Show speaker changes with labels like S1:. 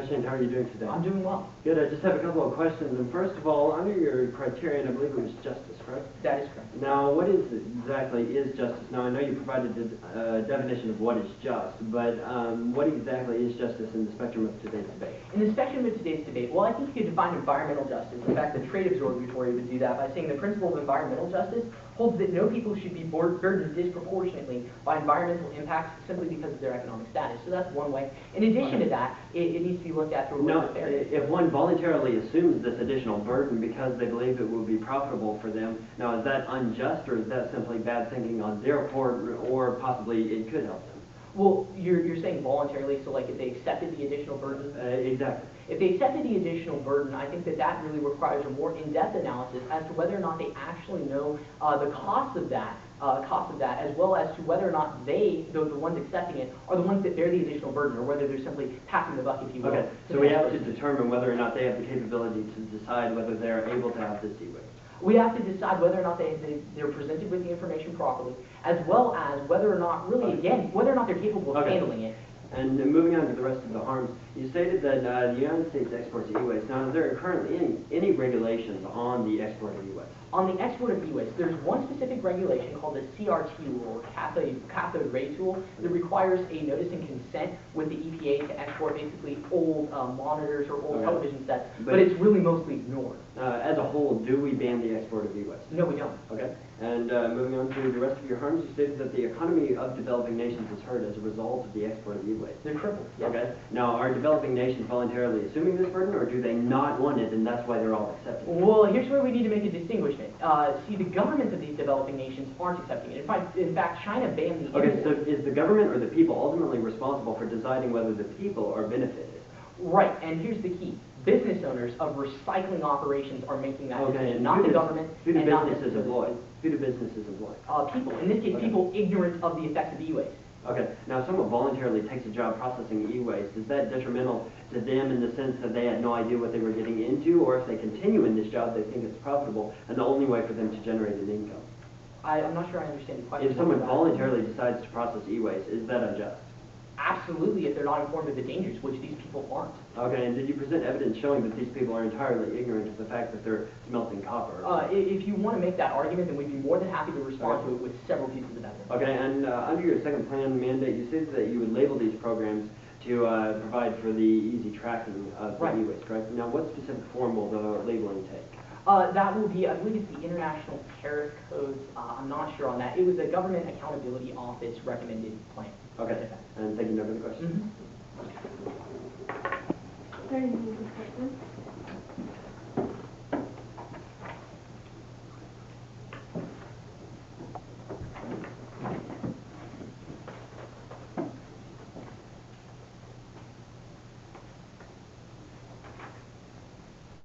S1: Hussein, how are you doing today?
S2: I'm doing well.
S1: Good. I just have a couple of questions. And first of all, under your criterion, I believe it was justice, correct?
S2: That is correct.
S1: Now, what exactly is justice? Now, I know you provided the definition of what is just, but what exactly is justice in the spectrum of today's debate?
S2: In the spectrum of today's debate, well, I think you could define environmental justice. In fact, the trade observatory would do that by saying the principle of environmental justice holds that no people should be burdened disproportionately by environmental impacts simply because of their economic status. So that's one way. In addition to that, it needs to be looked at through a lens of fairness.
S1: If one voluntarily assumes this additional burden because they believe it will be profitable for them, now is that unjust or is that simply bad thinking on their part, or possibly it could help them?
S2: Well, you're saying voluntarily, so like if they accepted the additional burden?
S1: Exactly.
S2: If they accepted the additional burden, I think that really requires a more in-depth analysis as to whether or not they actually know the cost of that, as well as to whether or not they, the ones accepting it, are the ones that bear the additional burden, or whether they're simply passing the buck, if you will.
S1: Okay, so we have to determine whether or not they have the capability to decide whether they're able to have this e-waste.
S2: We have to decide whether or not they're presented with the information properly, as well as whether or not, really, again, whether or not they're capable of handling it.
S1: And moving on to the rest of the harms, you stated that the United States exports e-waste. Now, is there currently any regulations on the export of e-waste?
S2: On the export of e-waste, there's one specific regulation called the CRT rule, or cathode ray tool, that requires a notice and consent with the EPA to export basically old monitors or old television sets, but it's really mostly ignored.
S1: As a whole, do we ban the export of e-waste?
S2: No, we don't.
S1: Okay. And moving on to the rest of your harms, you stated that the economy of developing nations is hurt as a result of the export of e-waste.
S2: They're crippled. Yes.
S1: Okay. Now, are developing nations voluntarily assuming this burden, or do they not want it, and that's why they're all accepting it?
S2: Well, here's where we need to make a distinguishment. See, the governments of these developing nations aren't accepting it. In fact, China banned the
S1: Okay, so is the government or the people ultimately responsible for deciding whether the people are benefited?
S2: Right, and here's the key. Business owners of recycling operations are making that decision,
S1: and
S2: not the government, and not
S1: businesses employ? Who do businesses employ?
S2: People. In this case, people ignorant of the effects of e-waste.
S1: Okay. Now, if someone voluntarily takes a job processing e-waste, is that detrimental to them in the sense that they had no idea what they were getting into, or if they continue in this job, they think it's profitable, and the only way for them to generate an income?
S2: I'm not sure I understand the question.
S1: If someone voluntarily decides to process e-waste, is that unjust?
S2: Absolutely, if they're not informed of the dangers, which these people aren't.
S1: Okay, and did you present evidence showing that these people are entirely ignorant of the fact that they're smelting copper?
S2: If you want to make that argument, then we'd be more than happy to respond to it with several pieces of evidence.
S1: Okay, and under your second plan mandate, you said that you would label these programs to provide for the easy tracking of the e-waste, correct? Now, what specific form will the labeling take?
S2: That will be, I believe it's the International Tariff Codes. I'm not sure on that. It was a Government Accountability Office recommended plan.
S1: Okay, and thank you for the question.
S3: Is there any more questions?